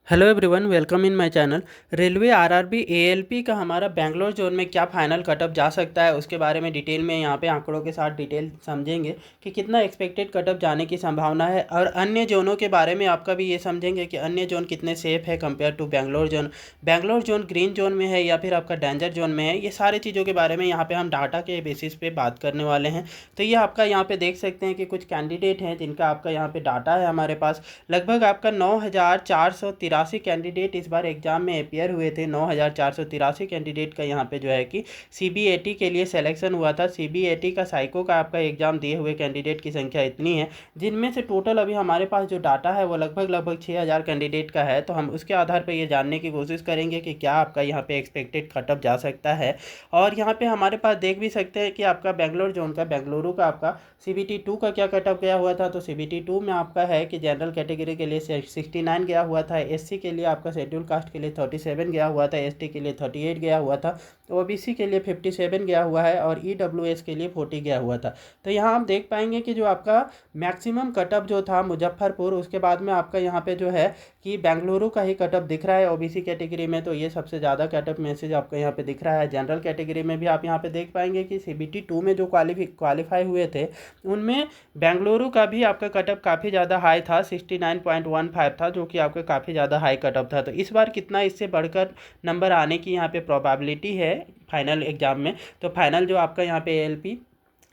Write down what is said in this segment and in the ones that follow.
Hello everyone, welcome in my channel. Railway RRB ALP का हमारा Bangalore zone में क्या फाइनल कटअप जा सकता है उसके बारे में डिटेल में यहाँ पे आंकड़ों के साथ डिटेल समझेंगे कि कितना एक्सपेक्टेड कटअप जाने की संभावना है, और अन्य जोनों के बारे में आपका भी ये समझेंगे कि अन्य जोन कितने सेफ है compare to Bangalore zone. Bangalore zone green zone में है या फिर आपका डेंजर जोन में है, ये सारी चीज़ों के बारे में यहाँ पर हम डाटा के बेसिस पे बात करने वाले हैं। तो ये आपका यहाँ पर देख सकते हैं कि कुछ कैंडिडेट हैं जिनका आपका यहाँ पर डाटा है हमारे पास। लगभग आपका 9,483 कैंडिडेट इस बार एग्ज़ाम में अपियर हुए थे। 9,483 कैंडिडेट का यहाँ पे जो है कि सीबीएटी के लिए सिलेक्शन हुआ था। सीबीएटी का साइको का आपका एग्ज़ाम दिए हुए कैंडिडेट की संख्या इतनी है, जिनमें से टोटल अभी हमारे पास जो डाटा है वो लगभग 6,000 कैंडिडेट का है। तो हम उसके आधार पर ये जानने की कोशिश करेंगे कि क्या आपका यहाँ पे एक्सपेक्टेड कटअप जा सकता है। और यहाँ पे हमारे पास देख भी सकते हैं कि आपका बेंगलोर जोन का, बेंगलुरु का आपका सीबीटी 2 का क्या कटअप गया हुआ था। तो सीबीटी 2 में आपका है कि जनरल कैटेगरी के लिए 69 गया हुआ था, एससी के लिए आपका शेड्यूल कास्ट के लिए 37 गया हुआ था, एसटी के लिए 38 गया हुआ था, ओबीसी के लिए 57 गया हुआ है, और ईडब्ल्यूएस के लिए 40 गया हुआ था। तो यहाँ आप देख पाएंगे कि जो आपका मैक्सिमम कटअप जो था मुजफ्फरपुर, उसके बाद में आपका यहाँ पे जो है कि बेंगलुरु का ही कटअप दिख रहा है ओबीसी कैटेगरी में। तो ये सबसे ज़्यादा कटअप मैसेज आपको यहाँ पे दिख रहा है। जनरल कैटेगरी में भी आप यहाँ पे देख पाएंगे कि सीबीटी 2 में जो क्वालिफाई हुए थे उनमें बेंगलुरु का भी आपका कटअप काफ़ी ज़्यादा हाई था, 69.15 था, जो कि आपका काफ़ी ज़्यादा हाई कटअप था। तो इस बार कितना इससे बढ़कर नंबर आने की यहाँ पे प्रोबेबिलिटी है फाइनल एग्जाम में। तो फाइनल जो आपका यहाँ पे एएलपी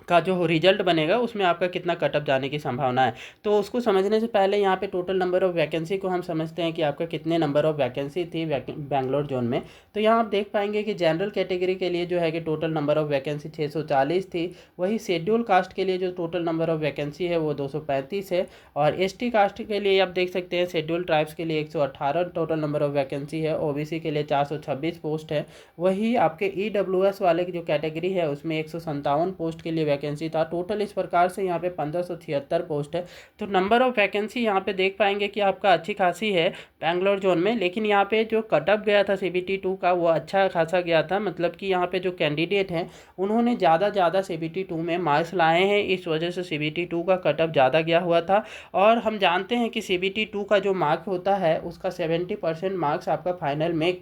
का जो रिजल्ट बनेगा उसमें आपका कितना कटअप जाने की संभावना है। तो उसको समझने से पहले यहाँ पे टोटल नंबर ऑफ़ वैकेंसी को हम समझते हैं कि आपका कितने नंबर ऑफ़ वैकेंसी थी बेंगलोर जोन में। तो यहाँ आप देख पाएंगे कि जनरल कैटेगरी के लिए जो है कि टोटल नंबर ऑफ़ वैकेंसी 640 थी। वही शेड्यूल कास्ट के लिए जो टोटल नंबर ऑफ़ वैकेंसी है वो 235 है। और एसटी कास्ट के लिए आप देख सकते हैं शेड्यूल ट्राइब्स के लिए 118 टोटल नंबर ऑफ़ वैकेंसी है। ओबीसी के लिए 426 पोस्ट है। वही आपके ईडब्ल्यूएस वाले की जो कैटेगरी है उसमें 157 पोस्ट के लिए वैकेंसी था। टोटल इस प्रकार से यहाँ पे 1576 पोस्ट है। तो नंबर ऑफ वैकेंसी यहाँ पे देख पाएंगे कि आपका अच्छी खासी है बेंगलोर जोन में। लेकिन यहाँ पे जो कटअप गया था सीबीटी 2 का वो अच्छा खासा गया था, मतलब कि यहाँ पे जो कैंडिडेट हैं उन्होंने ज़्यादा सीबीटी 2 में मार्क्स लाए हैं, इस वजह से सीबीटी 2 का कटअप ज़्यादा गया हुआ था। और हम जानते हैं कि सीबीटी 2 का जो मार्क होता है उसका 70% मार्क्स आपका फाइनल में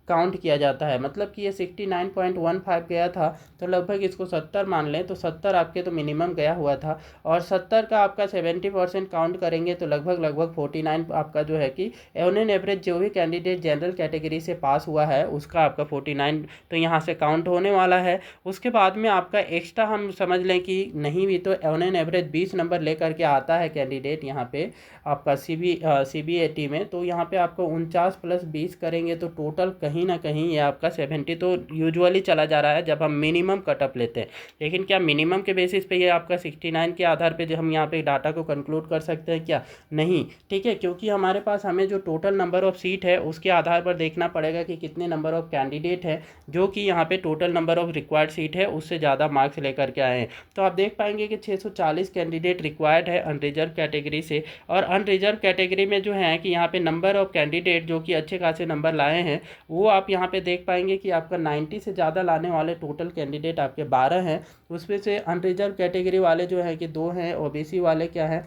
काउंट किया जाता है। मतलब कि ये 69.15 गया था, तो लगभग इसको 70 मान लें तो 70 आपके तो मिनिमम गया हुआ था। और 70 का आपका 70% काउंट करेंगे तो लगभग 49 आपका जो है कि ऑन एन एवरेज जो भी कैंडिडेट जनरल कैटेगरी से पास हुआ है उसका आपका 49 तो यहाँ से काउंट होने वाला है। उसके बाद में आपका एक्स्ट्रा हम समझ लें कि नहीं भी तो ऑन एन एवरेज 20 नंबर लेकर के आता है कैंडिडेट यहाँ पे आपका सीबीएटी में। तो यहाँ पे आपको 49 + 20 करेंगे तो टोटल कहीं ना कहीं ये आपका 70 तो यूजुअली चला जा रहा है जब हम मिनिमम कटअप लेते हैं। लेकिन क्या मिनिमम के बेसिस पे ये आपका 69 के आधार पे जो हम यहाँ पे डाटा को कंक्लूड कर सकते हैं क्या? नहीं, ठीक है, क्योंकि हमारे पास हमें जो टोटल नंबर ऑफ सीट है उसके आधार पर देखना पड़ेगा कि कितने नंबर ऑफ कैंडिडेट है जो कि यहाँ पे total number of required seat है उससे ज़्यादा मार्क्स लेकर के आए हैं। तो आप देख पाएंगे कि 640 कैंडिडेट रिक्वायर्ड है अनरिजर्व कैटेगरी से। और अनरिजर्व कैटेगरी में जो है कि यहाँ पे नंबर ऑफ कैंडिडेट जो कि अच्छे खासे नंबर लाए हैं वो आप यहाँ पे देख पाएंगे कि आपका 90 से ज़्यादा लाने वाले टोटल कैंडिडेट आपके 12 हैं। उसमें से अनरिजर्व कैटेगरी वाले जो है कि 2 हैं, ओबीसी वाले क्या है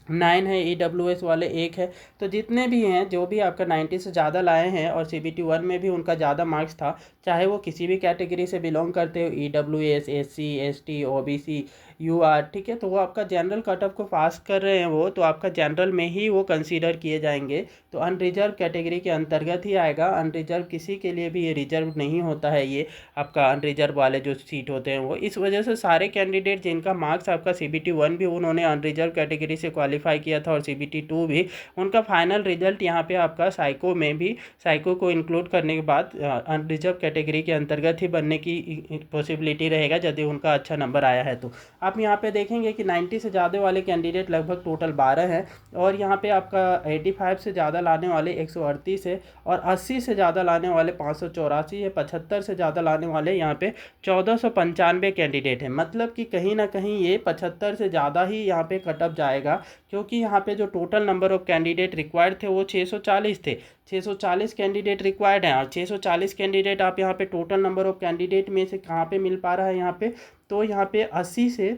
9 है, ईडब्ल्यूएस वाले 1 है। तो जितने भी हैं जो भी आपका 90 से ज़्यादा लाए हैं और सीबीटी 1 में भी उनका ज़्यादा मार्क्स था, चाहे वो किसी भी कैटेगरी से बिलोंग करते हो, EWS, SC, ST, OBC, UR, ठीक है, तो वो आपका जनरल कटअप को पास कर रहे हैं वो तो आपका जनरल में ही वो कंसीडर किए जाएंगे। तो अनरिजर्व कैटेगरी के अंतर्गत ही आएगा। अनरिजर्व किसी के लिए भी ये रिजर्व नहीं होता है, ये आपका अनरिजर्व वाले जो सीट होते हैं वो। इस वजह से सारे कैंडिडेट जिनका मार्क्स आपका सीबीटी 1 भी उन्होंने अनरिजर्व कैटेगरी से क्वालिफाई किया था और सीबीटी 2 भी, उनका फाइनल रिजल्ट यहाँ पे आपका साइको में भी, साइको को इंक्लूड करने के बाद अनरिजर्व कैटेगरी के अंतर्गत ही बनने की पॉसिबिलिटी रहेगा यदि उनका अच्छा नंबर आया है। तो आप यहाँ पे देखेंगे कि 90 से ज़्यादा वाले कैंडिडेट लगभग टोटल 12 हैं। और यहाँ पे आपका 85 से ज़्यादा लाने वाले 138 है। और 80 से ज़्यादा लाने वाले 584 है। 75 से ज़्यादा लाने वाले यहाँ पे 1495 कैंडिडेट हैं। मतलब कि कहीं ना कहीं ये 75 से ज़्यादा ही यहाँ पे कटअप जाएगा, क्योंकि यहाँ पे जो total number of candidate required थे वो 640 थे। 640 कैंडिडेट रिक्वायर्ड हैं और 640 कैंडिडेट आप यहाँ पे टोटल नंबर ऑफ कैंडिडेट में से कहाँ पे मिल पा रहा है यहाँ पे, तो यहाँ पे 80 से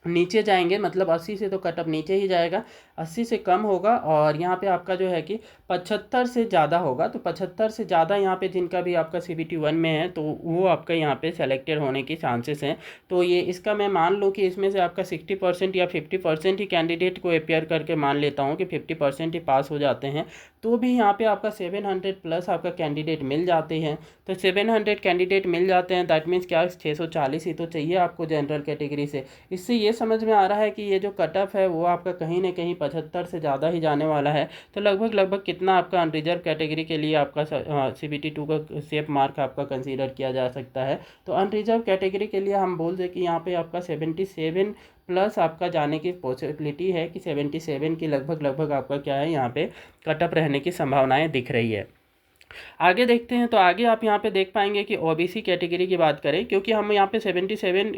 नीचे जाएंगे, मतलब 80 से तो कट ऑफ नीचे ही जाएगा, 80 से कम होगा। और यहाँ पे आपका जो है कि 75 से ज़्यादा होगा। तो 75 से ज़्यादा यहाँ पे जिनका भी आपका CBT 1 में है तो वो आपका यहाँ पे सेलेक्टेड होने की चांसेस हैं। तो ये इसका मैं मान लूँ कि इसमें से आपका 60% या 50% ही कैंडिडेट को अपेयर करके मान लेता हूँ कि 50% ही पास हो जाते हैं, तो भी यहाँ पे आपका 700 प्लस आपका कैंडिडेट मिल जाते हैं। तो 700 कैंडिडेट मिल जाते हैं, दैट मीन्स क्या 640 ही तो चाहिए आपको जनरल कैटेगरी से। इससे ये समझ में आ रहा है कि ये जो कट ऑफ है वो आपका कहीं ना कहीं 75 से ज़्यादा ही जाने वाला है। तो लगभग लगभग कितना आपका अनरिजर्व कैटेगरी के लिए आपका CBT 2 का सेफ मार्क आपका कंसीडर किया जा सकता है। तो अनरिजर्व कैटेगरी के लिए हम बोल दें कि यहाँ पे आपका 77 प्लस आपका जाने की पॉसिबिलिटी है, कि 77 की लगभग लगभग आपका क्या है यहाँ पे कट ऑफ रहने की संभावनाएं दिख रही है। आगे देखते हैं। तो आगे आप यहाँ पे देख पाएंगे कि OBC कैटेगरी की बात करें, क्योंकि हम यहाँ पे 77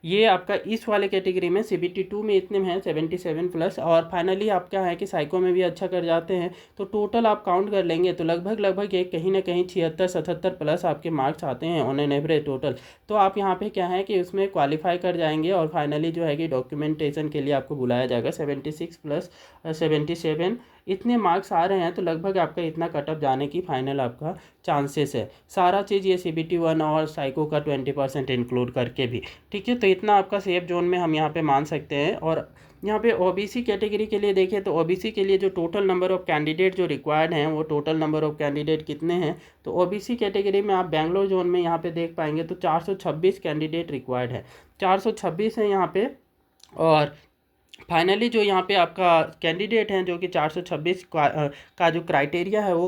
ये आपका इस वाले कैटेगरी में CBT 2 में इतने में है 77 प्लस, और फाइनली आप क्या है कि साइको में भी अच्छा कर जाते हैं। तो टोटल आप काउंट कर लेंगे तो लगभग लगभग एक कहीं ना कहीं 76-77 प्लस आपके मार्क्स आते हैं ऑन एन एवरेज टोटल। तो आप यहाँ पे क्या है कि उसमें क्वालिफाई कर जाएंगे, और फाइनली जो है कि डॉक्यूमेंटेशन के लिए आपको बुलाया जाएगा। 76 प्लस 77 इतने मार्क्स आ रहे हैं, तो लगभग आपका इतना कट ऑफ जाने की फाइनल आपका चांसेस है। सारा चीज़ ये CBT 1 और साइको का 20% इंक्लूड करके भी, ठीक है। तो इतना आपका सेफ जोन में हम यहाँ पे मान सकते हैं। और यहाँ पे OBC कैटेगरी के लिए देखें तो OBC के लिए जो टोटल नंबर ऑफ़ कैंडिडेट जो रिक्वायर्ड हैं, वो टोटल नंबर ऑफ़ कैंडिडेट कितने हैं। तो OBC कैटेगरी में आप बेंगलोर जोन में यहाँ पे देख पाएंगे तो 426 कैंडिडेट रिक्वायर्ड है, 426 है यहाँ पे। और फाइनली जो यहाँ पे आपका कैंडिडेट हैं जो कि 426 का जो क्राइटेरिया है वो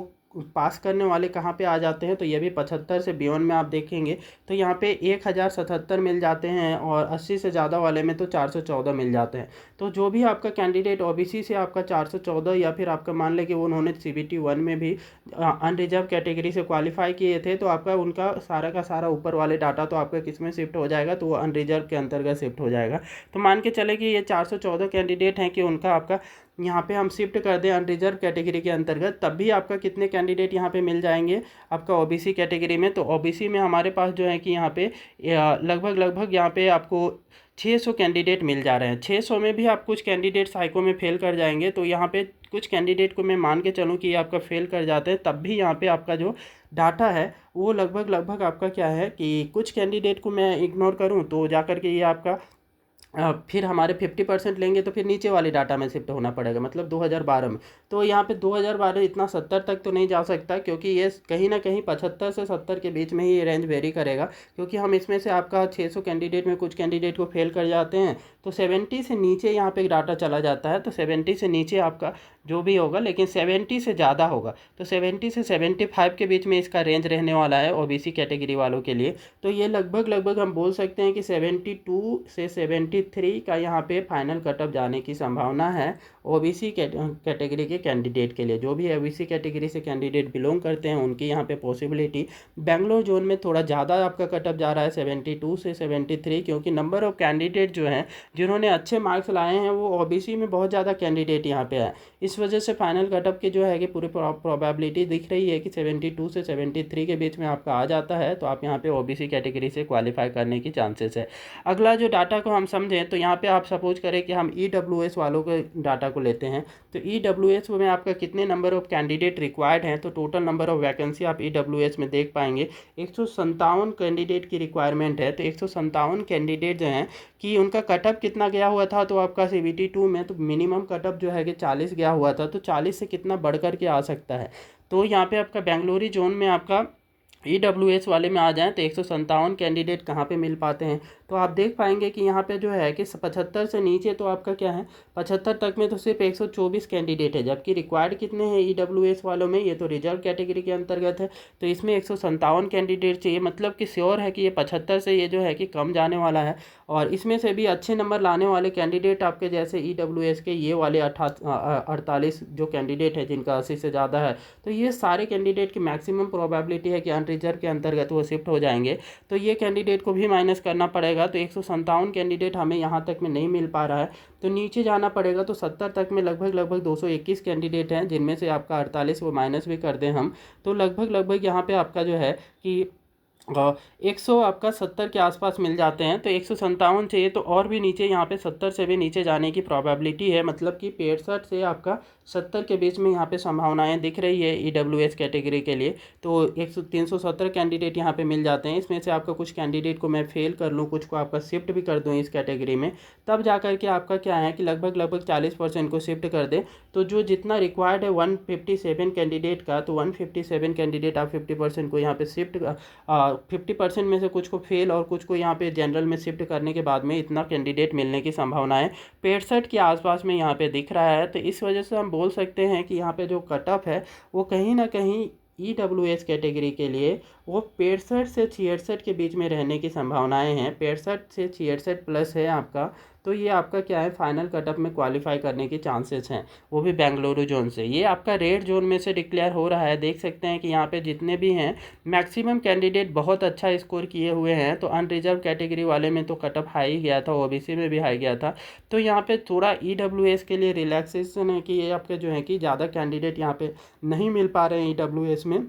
पास करने वाले कहाँ पे आ जाते हैं, तो ये भी 75 से बियॉन्ड में आप देखेंगे तो यहाँ पे 1077 मिल जाते हैं, और 80 से ज़्यादा वाले में तो 414 मिल जाते हैं। तो जो भी आपका कैंडिडेट OBC से आपका 414, या फिर आपका मान लें कि उन्होंने CBT 1 में भी अनरिजर्व कैटेगरी से क्वालिफाई किए थे, तो आपका उनका सारा का सारा ऊपर वाले डाटा तो आपका किस में शिफ्ट हो जाएगा, तो वो अनरिजर्व के अंतर्गत शिफ्ट हो जाएगा। तो मान के चले कि ये 414 कैंडिडेट हैं कि उनका आपका यहाँ पे हम शिफ्ट कर दें अनरिजर्व कैटेगरी के अंतर्गत, तब भी आपका कितने कैंडिडेट यहाँ पे मिल जाएंगे आपका OBC कैटेगरी में। तो OBC में हमारे पास जो है कि यहाँ पे लगभग लगभग यहाँ पे आपको 600 कैंडिडेट मिल जा रहे हैं। 600 में भी आप कुछ कैंडिडेट साइको में फेल कर जाएंगे, तो यहाँ पे कुछ कैंडिडेट को मैं मान के चलूँ कि ये आपका फेल कर जाते हैं, तब भी यहाँ पे आपका जो डाटा है वो लगभग लगभग आपका क्या है कि कुछ कैंडिडेट को मैं इग्नोर करूँ तो जा कर के ये आपका फिर हमारे 50% लेंगे तो फिर नीचे वाले डाटा में शिफ्ट होना पड़ेगा, मतलब 2012 में। तो यहाँ पे 2012 इतना 70 तक तो नहीं जा सकता, क्योंकि ये कहीं ना कहीं 75 से 70 के बीच में ही ये रेंज वेरी करेगा, क्योंकि हम इसमें से आपका 600 कैंडिडेट में कुछ कैंडिडेट को फेल कर जाते हैं, तो 70 से नीचे यहाँ पे डाटा चला जाता है। तो 70 से नीचे आपका जो भी होगा, लेकिन 70 से ज़्यादा होगा, तो 70 से 75 के बीच में इसका रेंज रहने वाला है OBC कैटेगरी वालों के लिए। तो ये लगभग लगभग हम बोल सकते हैं कि 72 से 73 का यहाँ पे फाइनल कट ऑफ जाने की संभावना है OBC कैटेगरी के कैंडिडेट के लिए। जो भी OBC कैटेगरी से कैंडिडेट बिलोंग करते हैं उनकी यहाँ पे पॉसिबिलिटी बेंगलोर जोन में थोड़ा ज़्यादा आपका कट ऑफ जा रहा है 72 से 73, क्योंकि नंबर ऑफ़ कैंडिडेट जो हैं जिन्होंने अच्छे मार्क्स लाए हैं वो OBC में बहुत ज़्यादा कैंडिडेट यहाँ पे है। इस वजह से फाइनल कट ऑफ की जो है कि पूरी प्रोबेबिलिटी दिख रही है कि 72 से 73 के बीच में आपका आ जाता है, तो आप यहाँ पे OBC कैटेगरी से क्वालिफाई करने की चांसेस है। अगला जो डाटा को हम समझें तो यहाँ पे आप सपोज करें कि हम EWS वालों के डाटा को लेते हैं, तो EWS में आपका कितने नंबर ऑफ़ कैंडिडेट रिक्वायर्ड हैं। तो टोटल नंबर ऑफ़ वैकेंसी आप EWS में देख पाएंगे 157 कैंडिडेट की रिक्वायरमेंट है। तो 157 कैंडिडेट जो हैं कि उनका कटअप कितना गया हुआ था, तो आपका CBT 2 में तो मिनिमम कटअप जो है कि 40 गया हुआ था, तो 40 से कितना बढ़ कर के आ सकता है। तो यहाँ पे आपका बेंगलोरी जोन में आपका EWS वाले में आ जाएँ तो 157 कैंडिडेट कहाँ पे मिल पाते हैं, तो आप देख पाएंगे कि यहाँ पे जो है कि 75 से नीचे तो आपका क्या है 75 तक में तो सिर्फ 124 कैंडिडेट है, जबकि रिक्वायर्ड कितने हैं EWS वालों में, ये तो रिजर्व कैटेगरी के अंतर्गत है, तो इसमें 157 कैंडिडेट चाहिए। मतलब कि श्योर है कि ये 75 से ये जो है कि कम जाने वाला है। और इसमें से भी अच्छे नंबर लाने वाले कैंडिडेट आपके जैसे EWS के ये वाले 48 जो कैंडिडेट है जिनका 80 से ज़्यादा है, तो ये सारे कैंडिडेट की मैक्सिमम प्रोबेबिलिटी है कि अनरिजर्व के अंतर्गत वो शिफ्ट हो जाएंगे। तो ये कैंडिडेट को भी माइनस करना पड़ेगा, तो 157 कैंडिडेट हमें यहाँ तक में नहीं मिल पा रहा है, तो नीचे जाना पड़ेगा। तो 70 तक में लगभग लगभग 221 कैंडिडेट हैं, जिनमें से आपका 48 वो माइनस भी कर दें हम, तो लगभग लगभग यहाँ पे आपका जो है कि 100 आपका 70 के आसपास मिल जाते हैं, तो 157 चाहिए, तो और भी नीचे यहाँ पे 70 से भी नीचे जाने की प्रोबेबिलिटी है, मतलब कि 65 से आपका 70 के बीच में यहाँ पे संभावनाएं दिख रही है ईडब्ल्यूएस कैटेगरी के लिए। तो 370 कैंडिडेट यहाँ पे मिल जाते हैं। इसमें से आपका कुछ कैंडिडेट को मैं फेल कर लूँ, कुछ को आपका शिफ्ट भी कर दूँ इस कैटेगरी में, तब जा कर के आपका क्या है कि लगभग 40% को शिफ्ट कर दें। तो जो जितना रिक्वायर्ड है 157 कैंडिडेट का, तो 157 कैंडिडेट आप 50% को यहाँ पे शिफ्ट 50% में से कुछ को फेल और कुछ को यहाँ पे जनरल में शिफ्ट करने के बाद में इतना कैंडिडेट मिलने की संभावना है 65 के आसपास में यहाँ पे दिख रहा है। तो इस वजह से हम बोल सकते हैं कि यहाँ पे जो कट ऑफ है वो कहीं ना कहीं ईडब्ल्यूएस कैटेगरी के लिए वो 65 से 66 के बीच में रहने की संभावनाएं हैं। 65 से 66 प्लस है आपका, तो ये आपका क्या है फाइनल कटअप में क्वालिफाई करने के चांसेस हैं, वो भी बेंगलुरु जोन से। ये आपका रेड जोन में से डिक्लेयर हो रहा है। देख सकते हैं कि यहाँ पे जितने भी हैं मैक्सिमम कैंडिडेट बहुत अच्छा स्कोर किए हुए हैं। तो अनरिजर्व कैटेगरी वाले में तो कटअप हाई गया था, ओबीसी में भी हाई गया था। तो यहाँ पे थोड़ा ईडब्ल्यूएस के लिए रिलैक्सेशन है कि ये आपके जो है कि ज़्यादा कैंडिडेट यहाँ पे नहीं मिल पा रहे हैं ईडब्ल्यूएस में,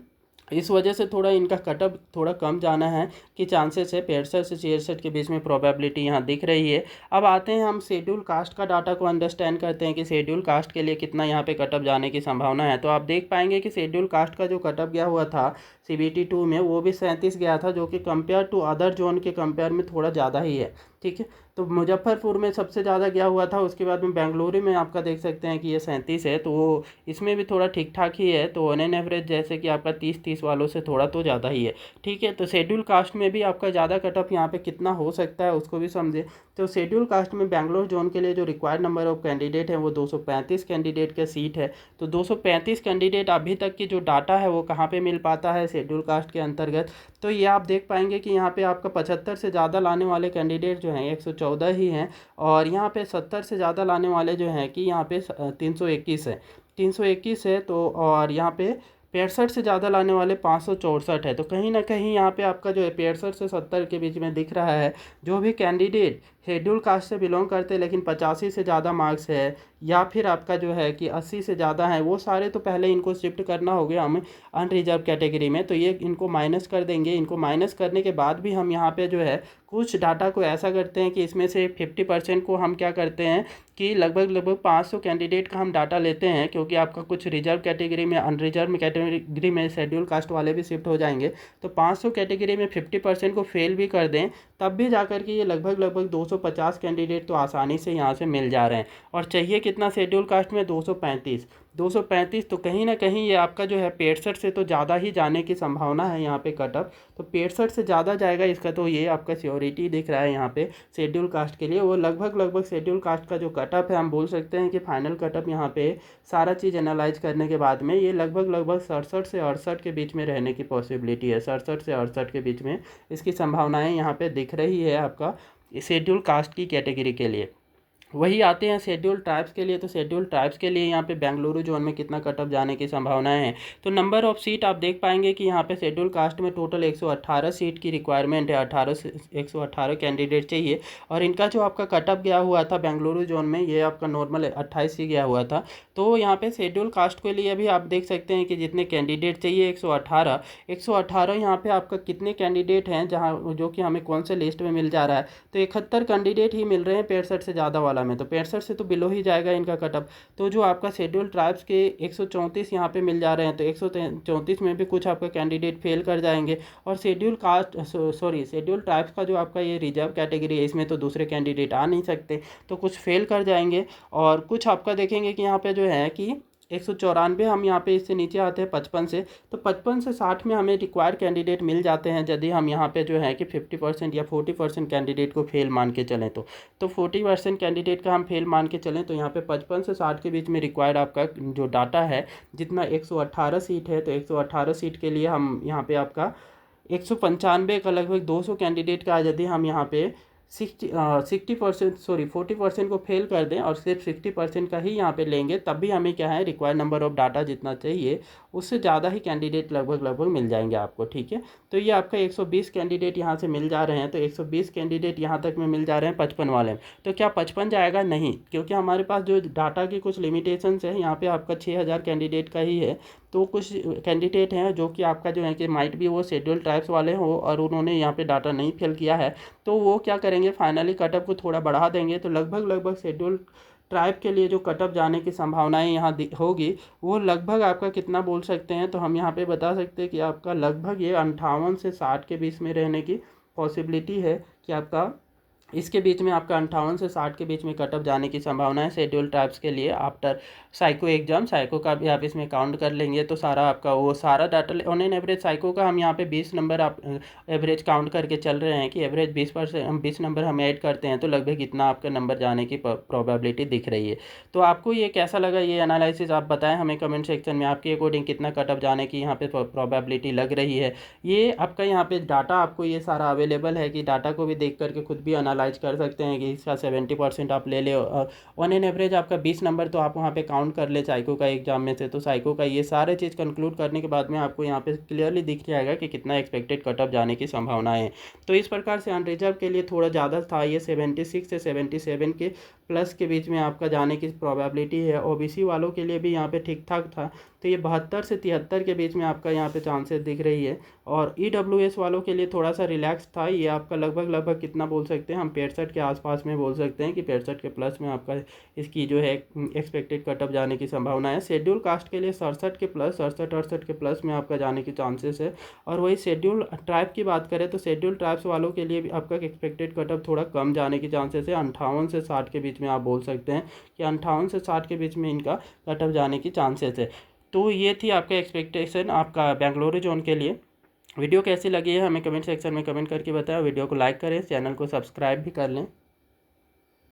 इस वजह से थोड़ा इनका कटअप थोड़ा कम जाना है कि चांसेस है 65 से 66 के बीच में प्रोबेबिलिटी यहाँ दिख रही है। अब आते हैं हम शेड्यूल कास्ट का डाटा को अंडरस्टैंड करते हैं कि शेड्यूल कास्ट के लिए कितना यहाँ पे कटअप जाने की संभावना है। तो आप देख पाएंगे कि शेड्यूल कास्ट का जो कटअप गया हुआ था CBT 2 में वो भी 37 गया था, जो कि कंपेयर टू अदर जोन के कंपेयर में थोड़ा ज़्यादा ही है। ठीक है, तो मुजफ्फरपुर में सबसे ज़्यादा गया हुआ था, उसके बाद में बेंगलुरु में आपका देख सकते हैं कि ये 37 है, तो वो इसमें भी थोड़ा ठीक ठाक ही है। तो ऑन एन एवरेज जैसे कि आपका 30 वालों से थोड़ा तो ज़्यादा ही है। ठीक है, तो शेड्यूल कास्ट में भी आपका ज़्यादा कटअप यहाँ पे कितना हो सकता है उसको भी समझे। तो शेड्यूल कास्ट में बेंगलोर जोन के लिए जो रिक्वायर्ड नंबर ऑफ कैंडिडेट है वो 235 कैंडिडेट का सीट है। तो 235 कैंडिडेट अभी तक की जो डाटा है वो कहाँ पे मिल पाता है शेड्यूल कास्ट के अंतर्गत। तो ये आप देख पाएंगे कि यहाँ पे आपका 75 से ज़्यादा लाने वाले कैंडिडेट जो हैं 114 ही हैं, और यहाँ पे 70 से ज़्यादा लाने वाले जो हैं कि यहाँ पे 321 है, 321 है। तो और यहाँ पे 65 से ज़्यादा लाने वाले 564 है। तो कहीं ना कहीं यहाँ पे आपका जो है 65 से 70 के बीच में दिख रहा है। जो भी कैंडिडेट शेड्यूल कास्ट से बिलोंग करते हैं लेकिन 85 से ज़्यादा मार्क्स है, या फिर आपका जो है कि 80 से ज़्यादा है, वो सारे तो पहले इनको शिफ्ट करना हो गया हमें अनरिजर्व कैटेगरी में। तो ये इनको माइनस कर देंगे। इनको माइनस करने के बाद भी हम यहाँ पे जो है कुछ डाटा को ऐसा करते हैं कि इसमें से 50% को हम क्या करते हैं कि लगभग 500 कैंडिडेट का हम डाटा लेते हैं, क्योंकि आपका कुछ रिजर्व कैटेगरी में अनरिजर्व कैटेगरी में शेड्यूल कास्ट वाले भी शिफ्ट हो जाएंगे। तो 500 कैटेगरी में 50% को फेल भी कर दें, तब भी जाकर के ये लगभग 250 कैंडिडेट तो आसानी से यहाँ से मिल जा रहे हैं। और चाहिए कितना शेड्यूल कास्ट में 235। तो कहीं ना कहीं ये आपका जो है 65 से तो ज़्यादा ही जाने की संभावना है यहाँ पे कटअप। तो 65 से ज़्यादा जाएगा इसका, तो ये आपका श्योरिटी दिख रहा है यहाँ पे शेड्यूल कास्ट के लिए। वो लगभग शेड्यूल कास्ट का जो कटअप है हम बोल सकते हैं कि फाइनल कटअप यहाँ पे सारा चीज़ एनालाइज करने के बाद में ये लगभग 67 से 68 के बीच में रहने की पॉसिबिलिटी है। 67 से 68 के बीच में इसकी संभावनाएँ यहाँ पर दिख रही है आपका शेड्यूल कास्ट की कैटेगरी के लिए। वही आते हैं शेड्यूल ट्राइब्स के लिए। तो शेड्यूल ट्राइब्स के लिए यहाँ पे बेंगलुरु जोन में कितना कटअप जाने की संभावनाएं हैं। तो नंबर ऑफ सीट आप देख पाएंगे कि यहाँ पे शेड्यूल कास्ट में टोटल 118 सीट की रिक्वायरमेंट है, 118 कैंडिडेट चाहिए। और इनका जो आपका कटअप गया हुआ था बेंगलुरु जोन में, ये आपका नॉर्मल 28 ही गया हुआ था। तो यहाँ पे शेड्यूल कास्ट के लिए भी आप देख सकते हैं कि जितने कैंडिडेट चाहिए 118 यहाँ पे आपका कितने कैंडिडेट हैं जहाँ जो कि हमें कौन से लिस्ट में मिल जा रहा है। तो 71 कैंडिडेट ही मिल रहे हैं 65 से ज़्यादा वाला में। तो 65 से तो बिलो ही जाएगा इनका कटअप। तो जो आपका शेड्यूल ट्राइब्स के 134 यहाँ पे मिल जा रहे हैं, तो 134 में भी कुछ आपका कैंडिडेट फेल कर जाएंगे। और शेड्यूल ट्राइब्स का जो आपका ये रिजर्व कैटेगरी है, इसमें तो दूसरे कैंडिडेट आ नहीं सकते, तो कुछ फेल कर जाएंगे। और कुछ आपका देखेंगे कि यहाँ पे जो है कि 194 हम यहाँ पे इससे नीचे आते हैं 55 से, तो 55 से 60 में हमें रिक्वायर्ड कैंडिडेट मिल जाते हैं यदि हम यहाँ पे जो है कि 50% या 40% कैंडिडेट को फेल मान के चलें। तो 40% कैंडिडेट का हम फेल मान के चलें तो यहाँ पे 55 से 60 के बीच में रिक्वायर्ड आपका जो डाटा है जितना 118 सीट है, तो 118 सीट के लिए हम यहाँ पे आपका 195 का लगभग 200 कैंडिडेट का यदि हम यहाँ पे 40% को फेल कर दें और सिर्फ 60% का ही यहाँ पे लेंगे, तब भी हमें क्या है रिक्वायर्ड नंबर ऑफ डाटा जितना चाहिए उससे ज़्यादा ही कैंडिडेट लगभग मिल जाएंगे आपको। ठीक है, तो ये आपका 120 कैंडिडेट यहाँ से मिल जा रहे हैं। तो 120 कैंडिडेट यहाँ तक में मिल जा रहे हैं 55 वाले में। तो क्या 55 जाएगा? नहीं, क्योंकि हमारे पास जो डाटा की कुछ लिमिटेशंस है, यहाँ पे आपका 6000 कैंडिडेट का ही है। तो कुछ कैंडिडेट हैं जो कि आपका जो है कि माइट भी वो शेड्यूल ट्राइब्स वाले हो और उन्होंने यहाँ पे डाटा नहीं फिल किया है, तो वो क्या करेंगे, फाइनली कटअप को थोड़ा बढ़ा देंगे। तो लगभग शेड्यूल ट्राइब के लिए जो कटअप जाने की संभावनाएं यहाँ होगी वो लगभग आपका कितना बोल सकते हैं, तो हम यहाँ पे बता सकते हैं कि आपका लगभग ये 58 से 60 के बीच में रहने की पॉसिबिलिटी है कि आपका इसके बीच में आपका 58 से 60 के बीच में कटअप जाने की संभावना है शेड्यूल ट्राइब्स के लिए आफ्टर साइको एग्जाम। साइको का भी आप इसमें काउंट कर लेंगे तो सारा आपका वो सारा data on an average psycho का हम यहाँ पे 20 नंबर आप एवरेज काउंट करके चल रहे हैं कि एवरेज 20% हम 20 नंबर हम ऐड करते हैं तो लगभग इतना आपका नंबर जाने की प्रोबेबिलिटी दिख रही है। तो आपको ये कैसा लगा ये एनालिसिस, आप बताएं हमें कमेंट सेक्शन में आपके अकॉर्डिंग कितना कटअप जाने की यहाँ पे प्रोबेबिलिटी लग रही है। ये आपका यहाँ पे डाटा आपको ये सारा अवेलेबल है कि डाटा को भी देख करके खुद भी एनालाइज कर सकते हैं कि इसका 70% आप ले ले ऑन एन एवरेज आपका 20 नंबर तो आप वहाँ पे काउंट कर ले साइको का एग्जाम में से। तो साइको का ये सारे चीज़ कंक्लूड करने के बाद में आपको यहाँ पे क्लियरली दिख जाएगा कि कितना एक्सपेक्टेड कटअप जाने की संभावनाएं हैं। तो इस प्रकार से अनरिजर्व के लिए थोड़ा ज़्यादा था, ये 76 से 77 के प्लस के बीच में आपका जाने की प्रोबेबिलिटी है। ओबीसी वालों के लिए भी यहाँ पे ठीक ठाक था, तो ये 72 से 73 के बीच में आपका यहाँ पे चांसेस दिख रही है। और ईडब्ल्यूएस वालों के लिए थोड़ा सा रिलैक्स था, ये आपका लगभग कितना बोल सकते हैं हम 65 के आसपास में बोल सकते हैं कि 65 के प्लस में आपका इसकी जो है एक्सपेक्टेड कटअप जाने की संभावना है। शेड्यूल कास्ट के लिए 67 के प्लस 67-68 के प्लस में आपका जाने की चांसेस है। और वही शेड्यूल ट्राइब की बात करें तो शेड्यूल ट्राइब्स वालों के लिए भी आपका एक्सपेक्टेड कटअप थोड़ा कम जाने की चांसेस है, 58 से 60 के बीच में आप बोल सकते हैं कि 58 से 60 के बीच में इनका कटअप जाने की चांसेस है। तो ये थी आपका एक्सपेक्टेशन आपका बेंगलुरु जोन के लिए। वीडियो कैसी लगी है हमें कमेंट सेक्शन में कमेंट करके बताएं। वीडियो को लाइक करें, चैनल को सब्सक्राइब भी कर लें।